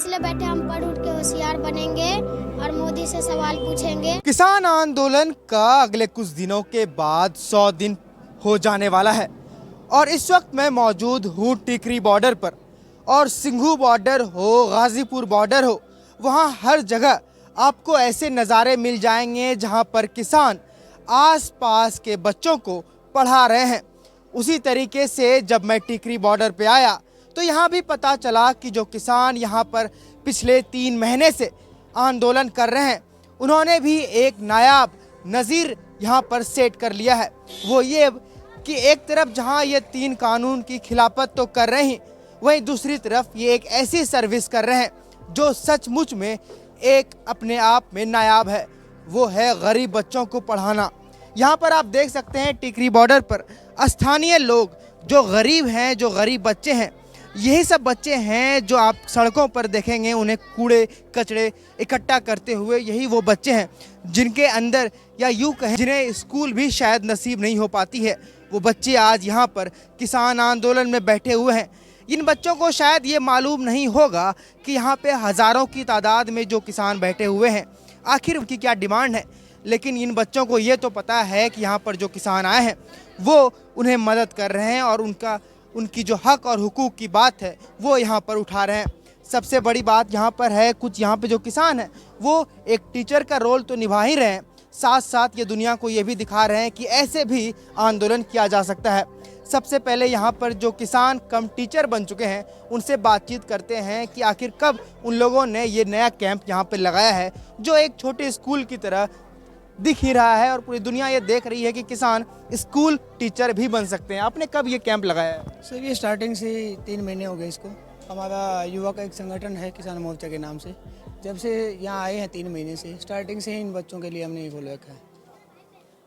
इसलिए बैठे हम पढ़ उठ के होशियार बनेंगे और मोदी से सवाल पूछेंगे। किसान आंदोलन का अगले कुछ दिनों के बाद 100 दिन हो जाने वाला है और इस वक्त मैं मौजूद हूँ टिकरी बॉर्डर पर। और सिंघू बॉर्डर हो, गाजीपुर बॉर्डर हो, वहाँ हर जगह आपको ऐसे नज़ारे मिल जाएंगे जहाँ पर किसान आसपास के बच्चों को पढ़ा रहे हैं। उसी तरीके से जब मैं टिकरी बॉर्डर पे आया तो यहाँ भी पता चला कि जो किसान यहाँ पर पिछले 3 महीने से आंदोलन कर रहे हैं, उन्होंने भी एक नायाब नज़ीर यहाँ पर सेट कर लिया है। वो ये कि एक तरफ जहाँ ये 3 कानून की खिलाफत तो कर रहे हैं, वहीं दूसरी तरफ ये एक ऐसी सर्विस कर रहे हैं जो सचमुच में एक अपने आप में नायाब है। वो है गरीब बच्चों को पढ़ाना। यहाँ पर आप देख सकते हैं टिकरी बॉर्डर पर स्थानीय लोग जो गरीब हैं, जो गरीब बच्चे हैं, यही सब बच्चे हैं जो आप सड़कों पर देखेंगे उन्हें कूड़े कचड़े इकट्ठा करते हुए। यही वो बच्चे हैं जिनके अंदर, या यूँ कहें जिन्हें स्कूल भी शायद नसीब नहीं हो पाती है, वो बच्चे आज यहाँ पर किसान आंदोलन में बैठे हुए हैं। इन बच्चों को शायद ये मालूम नहीं होगा कि यहाँ पे हज़ारों की तादाद में जो किसान बैठे हुए हैं, आखिर उनकी क्या डिमांड है। लेकिन इन बच्चों को ये तो पता है कि यहाँ पर जो किसान आए हैं वो उन्हें मदद कर रहे हैं और उनकी जो हक और हुकूक की बात है वो यहाँ पर उठा रहे हैं। सबसे बड़ी बात यहाँ पर है, कुछ यहाँ पे जो किसान हैं वो एक टीचर का रोल तो निभा ही रहे हैं, साथ साथ ये दुनिया को ये भी दिखा रहे हैं कि ऐसे भी आंदोलन किया जा सकता है। सबसे पहले यहाँ पर जो किसान कम टीचर बन चुके हैं उनसे बातचीत करते हैं कि आखिर कब उन लोगों ने ये नया कैंप यहाँ पर लगाया है जो एक छोटे स्कूल की तरह दिख ही रहा है और पूरी दुनिया ये देख रही है कि किसान स्कूल टीचर भी बन सकते हैं। आपने कब ये कैंप लगाया है? सर ये स्टार्टिंग से 3 महीने हो गए इसको। हमारा युवा का एक संगठन है किसान मोर्चा के नाम से, जब से यहाँ आए हैं 3 महीने से, स्टार्टिंग से ही इन बच्चों के लिए हमने ये खोल रखा है।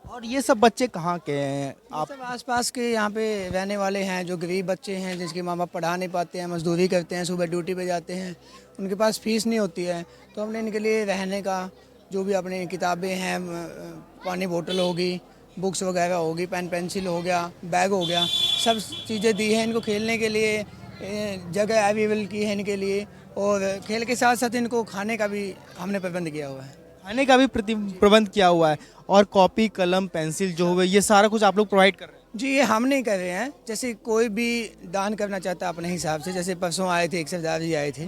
और ये सब बच्चे कहाँ के हैं? आप सब आसपास के यहाँ पे रहने वाले हैं, जो गरीब बच्चे हैं जिसके माँ बाप पढ़ा नहीं पाते हैं, मजदूरी करते हैं, सुबह ड्यूटी पे जाते हैं, उनके पास फीस नहीं होती है, तो हमने इनके लिए रहने का, जो भी अपनी किताबें हैं, पानी बोतल होगी, बुक्स वगैरह होगी, पेन पेंसिल हो गया, बैग हो गया, सब चीज़ें दी हैं इनको। खेलने के लिए जगह अवेलेबल की है इनके लिए, और खेल के साथ साथ इनको खाने का भी हमने प्रबंध किया हुआ है। खाने का भी प्रबंध किया हुआ है और कॉपी कलम पेंसिल जो हुए ये सारा कुछ आप लोग प्रोवाइड कर रहे हैं? जी, ये हम नहीं कर रहे हैं। जैसे कोई भी दान करना चाहता है अपने हिसाब से, जैसे परसों आए थे, एक सरदार जी आए थे,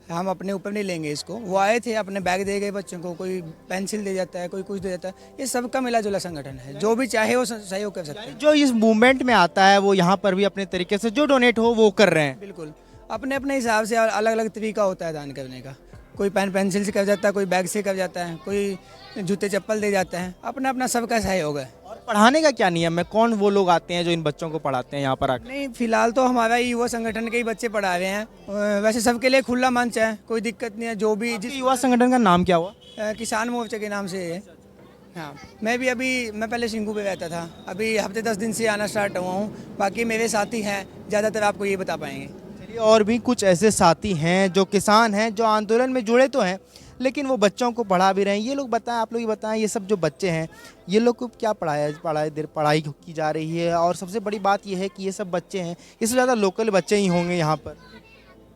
हम अपने ऊपर नहीं लेंगे इसको, वो आए थे, अपने बैग दे गए बच्चों को, कोई पेंसिल दे जाता है, कोई कुछ दे जाता है। ये सबका मिला जुला संगठन है, जो भी चाहे वो सहयोग कर सकते हैं। जो इस मूवमेंट में आता है वो यहाँ पर भी अपने तरीके से जो डोनेट हो वो कर रहे हैं। बिल्कुल, अपने अपने हिसाब से अलग अलग तरीका होता है दान करने का। कोई पेन पेंसिल से कर जाता है, कोई बैग से कर जाता है, कोई जूते चप्पल दे जाता है, अपना अपना सबका सहयोग है। और पढ़ाने का क्या नियम है? कौन वो लोग आते हैं जो इन बच्चों को पढ़ाते हैं यहाँ पर आकर? नहीं, फिलहाल तो हमारा ही युवा संगठन के ही बच्चे पढ़ा रहे हैं। वैसे सबके लिए खुला मंच है, कोई दिक्कत नहीं है। जो भी जिस युवा संगठन का नाम क्या हुआ? किसान मोर्चा के नाम से है। हाँ, मैं पहले सिंघू पे रहता था, अभी हफ्ते 10 दिन से आना स्टार्ट हुआ हूँ। बाकी मेरे साथी हैं, ज़्यादातर आपको ये बता पाएंगे। और भी कुछ ऐसे साथी हैं जो किसान हैं, जो आंदोलन में जुड़े तो हैं लेकिन वो बच्चों को पढ़ा भी रहे हैं। ये लोग बताएं, आप लोग ये बताएं, ये सब जो बच्चे हैं ये लोग को क्या पढ़ाई की जा रही है? और सबसे बड़ी बात ये है कि ये सब बच्चे हैं, इससे ज़्यादा लोकल बच्चे ही होंगे यहाँ पर।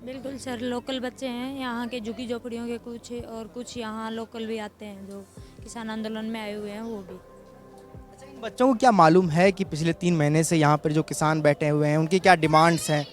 बिल्कुल सर, लोकल बच्चे हैं यहाँ के, झुग्गी झोपड़ियों के कुछ, और कुछ यहाँ लोकल भी आते हैं जो किसान आंदोलन में आए हुए हैं वो भी। अच्छा, इन बच्चों को क्या मालूम है कि पिछले 3 महीने से यहाँ पर जो किसान बैठे हुए हैं उनकी क्या डिमांड्स हैं?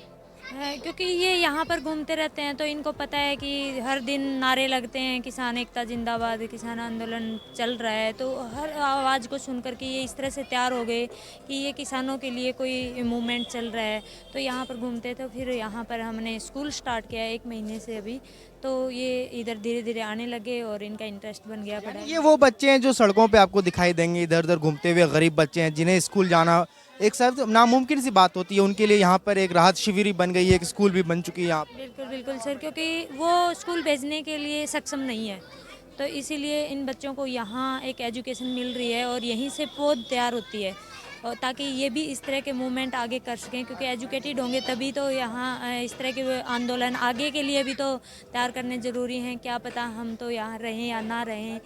क्योंकि ये यहाँ पर घूमते रहते हैं तो इनको पता है कि हर दिन नारे लगते हैं, किसान एकता जिंदाबाद, किसान आंदोलन चल रहा है, तो हर आवाज़ को सुनकर के ये इस तरह से तैयार हो गए कि ये किसानों के लिए कोई मूवमेंट चल रहा है, तो यहाँ पर घूमते। तो फिर यहाँ पर हमने स्कूल स्टार्ट किया है 1 महीने से अभी, तो ये इधर धीरे धीरे आने लगे और इनका इंटरेस्ट बन गया पढ़ाई। ये वो बच्चे हैं जो सड़कों पे आपको दिखाई देंगे इधर उधर घूमते हुए, गरीब बच्चे हैं जिन्हें स्कूल जाना एक शायद नामुमकिन सी बात होती है, उनके लिए यहाँ पर एक राहत शिविर ही बन गई है, एक स्कूल भी बन चुकी है यहाँ पर। बिल्कुल बिल्कुल सर, क्योंकि वो स्कूल भेजने के लिए सक्षम नहीं है, तो इसीलिए इन बच्चों को यहाँ एक एजुकेशन मिल रही है और यहीं से पौध तैयार होती है और ताकि ये भी इस तरह के मूवमेंट आगे कर सकें, क्योंकि एजुकेटेड होंगे तभी तो यहाँ इस तरह के आंदोलन आगे के लिए भी तो तैयार करने ज़रूरी हैं। क्या पता हम तो यहाँ रहें या ना रहें,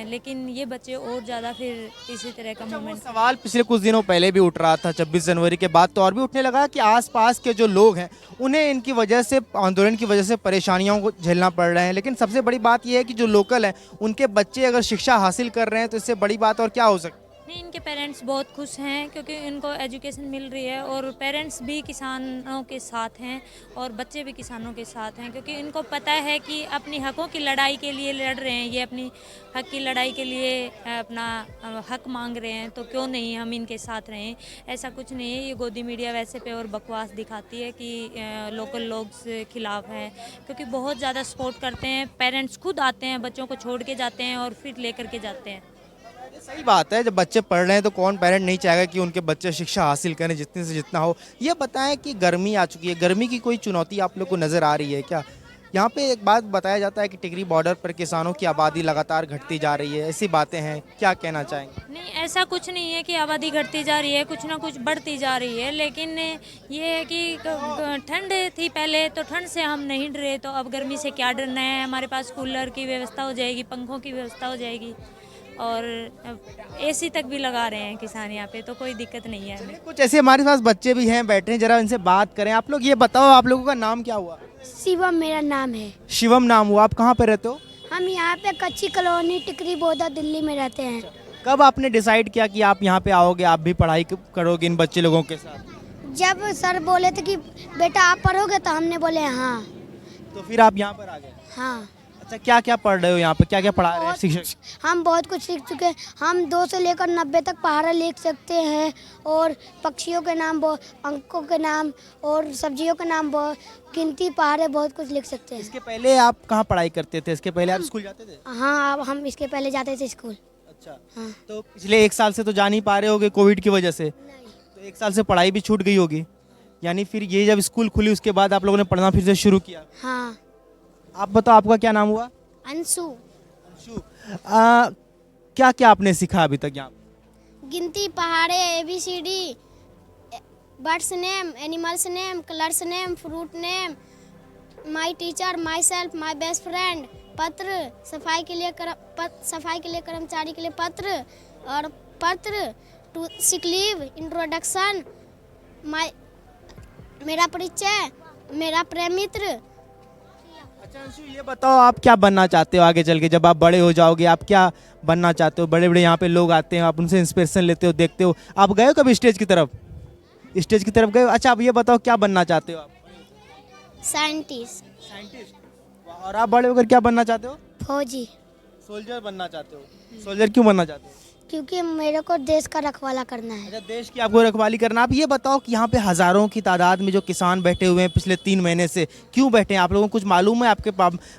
लेकिन ये बच्चे और ज़्यादा फिर इसी तरह का वो मूवमेंट। सवाल पिछले कुछ दिनों पहले भी उठ रहा था, 26 जनवरी के बाद तो और भी उठने लगा कि आसपास के जो लोग हैं उन्हें इनकी वजह से, आंदोलन की वजह से परेशानियों को झेलना पड़ रहे हैं। लेकिन सबसे बड़ी बात यह है कि जो लोकल हैं उनके बच्चे अगर शिक्षा हासिल कर रहे हैं तो इससे बड़ी बात और क्या हो सकती है। नहीं, इनके पेरेंट्स बहुत खुश हैं क्योंकि इनको एजुकेशन मिल रही है, और पेरेंट्स भी किसानों के साथ हैं और बच्चे भी किसानों के साथ हैं, क्योंकि इनको पता है कि अपनी हकों की लड़ाई के लिए लड़ रहे हैं, ये अपनी हक की लड़ाई के लिए अपना हक मांग रहे हैं, तो क्यों नहीं हम इनके साथ रहें। ऐसा कुछ नहीं है, ये गोदी मीडिया वैसे पे और बकवास दिखाती है कि लोकल लोग से खिलाफ है, क्योंकि बहुत ज़्यादा सपोर्ट करते हैं। पेरेंट्स खुद आते हैं, बच्चों को छोड़ के जाते हैं और फिर लेकर के जाते हैं। सही बात है, जब बच्चे पढ़ रहे हैं तो कौन पेरेंट नहीं चाहेगा कि उनके बच्चे शिक्षा हासिल करें जितने से जितना हो। ये बताएं कि गर्मी आ चुकी है, गर्मी की कोई चुनौती आप लोग को नज़र आ रही है क्या? यहाँ पे एक बात बताया जाता है कि टिकरी बॉर्डर पर किसानों की आबादी लगातार घटती जा रही है, ऐसी बातें हैं, क्या कहना चाहेंगे? नहीं, ऐसा कुछ नहीं है कि आबादी घटती जा रही है, कुछ ना कुछ बढ़ती जा रही है, लेकिन ये है कि ठंड थी पहले तो ठंड से हम नहीं डरे, तो अब गर्मी से क्या डरना है। हमारे पास कूलर की व्यवस्था हो जाएगी, पंखों की व्यवस्था हो जाएगी, और एसी तक भी लगा रहे हैं किसान यहाँ पे, तो कोई दिक्कत नहीं है हमें। कुछ ऐसे हमारे पास बच्चे भी हैं, बैठे हैं, जरा इनसे बात करें। आप लोग ये बताओ, आप लोगों का नाम क्या हुआ? शिवम मेरा नाम है। शिवम नाम हुआ। आप कहाँ पे रहते हो? हम यहाँ पे कच्ची कॉलोनी टिकरी बोदा दिल्ली में रहते हैं। कब आपने डिसाइड किया कि आप यहाँ पे आओगे, आप भी पढ़ाई करोगे इन बच्चे लोगों के साथ? जब सर बोले थे कि बेटा आप पढ़ोगे, तो हमने बोले हाँ। तो फिर आप यहाँ पर आ गए? हाँ, अच्छा, क्या क्या पढ़ रहे हो यहाँ पे, क्या क्या पढ़ा रहे हैं शिक्षक? हम बहुत कुछ सीख चुके हैं। हम 2 से लेकर 90 तक पहाड़ा लिख सकते हैं, और पक्षियों के नाम, अंकों के नाम, और सब्जियों के नाम, गिनती, पहाड़े, बहुत कुछ लिख सकते हैं। इसके पहले आप कहाँ पढ़ाई करते थे? इसके पहले आप स्कूल जाते थे? हाँ, अब हम इसके पहले जाते थे स्कूल। अच्छा, हाँ। तो पिछले 1 साल से तो जा नहीं पा रहे होगे कोविड की वजह से, नहीं। तो 1 साल से पढ़ाई भी छूट गई होगी, यानी फिर ये जब स्कूल खुली उसके बाद आप लोगों ने पढ़ना फिर से शुरू किया। हाँ। आप बताओ, आपका क्या नाम हुआ? अंशु। अंशु। क्या क्या आपने सीखा अभी तक यहाँ पे? गिनती, पहाड़े, ABCD, birds name, animals name, colours name, fruit name, my teacher, my self, my best friend, पत्र, सफाई के लिए कर्मचारी के लिए पत्र, और पत्र, टू सिक लीव, इंट्रोडक्शन, मेरा परिचय, मेरा प्रेम मित्र। अच्छा अंशु, ये बताओ आप क्या बनना चाहते हो आगे चल के, जब आप बड़े हो जाओगे आप क्या बनना चाहते हो? बड़े बड़े यहाँ पे लोग आते हैं, आप उनसे इंस्पिरेशन लेते हो, देखते हो। आप गए हो कभी स्टेज की तरफ? स्टेज की तरफ गए हो? अच्छा, अब ये बताओ क्या बनना चाहते हो आप? साइंटिस्ट। साइंटिस्ट। और आप बड़े होकर क्या बनना चाहते हो? फौजी। सोल्जर बनना चाहते हो? सोल्जर क्यों बनना चाहते हो? क्योंकि मेरे को देश का रखवाला करना है। अच्छा, देश की आपको रखवाली करना। आप ये बताओ कि यहाँ पे हजारों की तादाद में जो किसान बैठे हुए हैं पिछले 3 महीने से, क्यों बैठे हैं? आप लोगों को कुछ मालूम है? आपके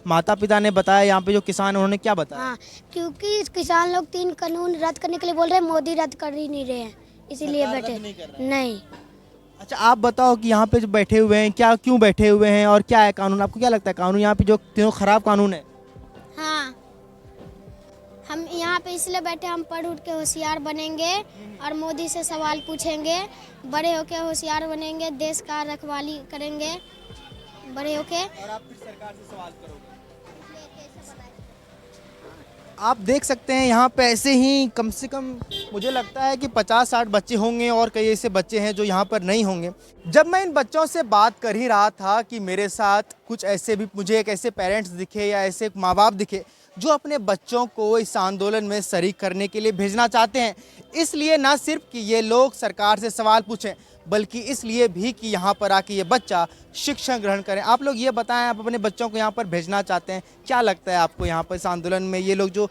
माता पिता ने बताया यहाँ पे जो किसान हैं उन्होंने क्या बताया? हाँ, क्योंकि किसान लोग 3 कानून रद्द करने के लिए बोल रहे हैं, मोदी रद्द कर ही नहीं रहे हैं, इसीलिए सरकार बैठे रद्द नहीं कर रहा है। नहीं। अच्छा, आप बताओ कि यहाँ पे जो बैठे हुए हैं क्या, क्यों बैठे हुए हैं और क्या है कानून? आपको क्या लगता है कानून यहाँ पे जो तीनों खराब कानून है? हाँ, हम यहाँ पे इसलिए बैठे, हम पढ़ उठ के होशियार बनेंगे और मोदी से सवाल पूछेंगे, बड़े होके होशियार बनेंगे, देश का रखवाली करेंगे बड़े होके। और आप फिर सरकार से सवाल करोगे। आप देख सकते हैं यहाँ पे ऐसे ही कम से कम मुझे लगता है कि 50-60 बच्चे होंगे, और कई ऐसे बच्चे हैं जो यहाँ पर नहीं होंगे। जब मैं इन बच्चों से बात कर ही रहा था कि मेरे साथ कुछ ऐसे भी, मुझे एक ऐसे पेरेंट्स दिखे या ऐसे माँ बाप दिखे जो अपने बच्चों को इस आंदोलन में शरीक करने के लिए भेजना चाहते हैं। इसलिए ना सिर्फ कि ये लोग सरकार से सवाल पूछें, बल्कि इसलिए भी कि यहाँ पर आके ये बच्चा शिक्षा ग्रहण करें। आप लोग ये बताएं, आप अपने बच्चों को यहाँ पर भेजना चाहते हैं, क्या लगता है आपको यहाँ पर इस आंदोलन में? ये लोग जो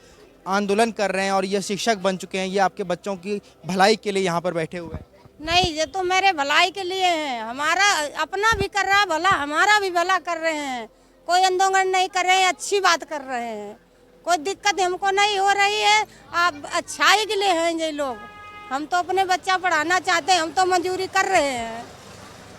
आंदोलन कर रहे हैं और ये शिक्षक बन चुके हैं, ये आपके बच्चों की भलाई के लिए यहाँ पर बैठे हुए हैं? नहीं, ये तो मेरे भलाई के लिए है, हमारा अपना भी कर रहा है भला, हमारा भी भला कर रहे हैं। कोई आंदोलन नहीं कर रहे हैं, अच्छी बात कर रहे हैं, कोई दिक्कत हमको नहीं हो रही है। आप अच्छाई के लिए हैं ये लोग। हम तो अपने बच्चा पढ़ाना चाहते हैं, हम तो मजदूरी कर रहे हैं,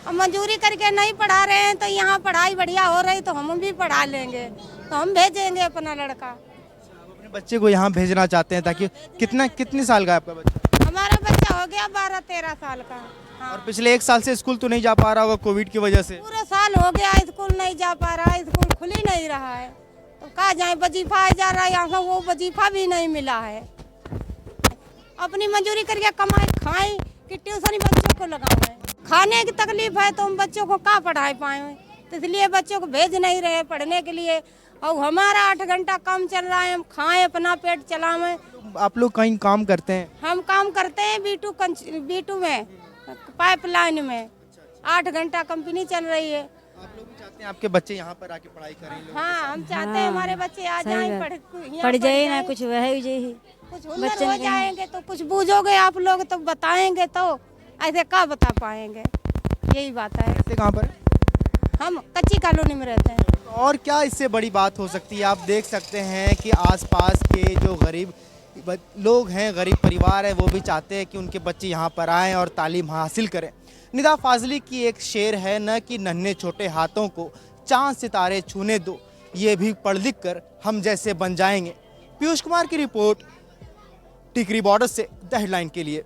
अब मजदूरी करके नहीं पढ़ा रहे हैं तो यहाँ पढ़ाई बढ़िया हो रही तो हम भी पढ़ा लेंगे, तो हम भेजेंगे अपना लड़का। अपने बच्चे को यहाँ भेजना चाहते हैं ताकि कितने साल का है आपका बच्चा? हमारा बच्चा हो गया 12-13 साल का। हाँ। और पिछले 1 साल से स्कूल तो नहीं जा पा रहा होगा कोविड की वजह से। पूरे साल हो गया स्कूल नहीं जा पा रहा है, स्कूल खुल ही नहीं रहा है, तो कहाँ जाए, वजीफा जा रहा है, यहाँ वो वजीफा भी नहीं मिला है। अपनी मजदूरी करके कमाए खाएं कि ट्यूशन बच्चों को लगाएं। खाने की तकलीफ है तो हम बच्चों को कहाँ पढ़ा पाए, तो इसलिए बच्चों को भेज नहीं रहे पढ़ने के लिए। और हमारा 8 घंटा काम चल रहा है, हम खाएं अपना पेट चलाएं। आप लोग कहीं काम करते हैं? हम काम करते हैं B2 में, पाइपलाइन में 8 घंटा कंपनी चल रही है। आप लोग भी चाहते हैं आपके बच्चे यहाँ पर आके पढ़ाई करें? हाँ, हम चाहते हैं हमारे बच्चे आ जाएं, पढ़ जाए ना, कुछ वह ही जाए, कुछ हुनर हो जाएंगे तो कुछ बूझोगे आप लोग तो बताएंगे, तो ऐसे क्या बता पाएंगे, यही बात है। ऐसे कहाँ पर? हम कच्ची कॉलोनी में रहते हैं। और क्या इससे बड़ी बात हो सकती है? आप देख सकते हैं कि आसपास के जो गरीब लोग हैं, गरीब परिवार है, वो भी चाहते हैं कि उनके बच्चे यहाँ पर आएँ और तालीम हासिल करें। निदा फाजली की एक शेर है, न कि नन्हे छोटे हाथों को चांद सितारे छूने दो, ये भी पढ़ लिख कर हम जैसे बन जाएंगे। पीयूष कुमार की रिपोर्ट, टिकरी बॉर्डर से द हेडलाइन के लिए।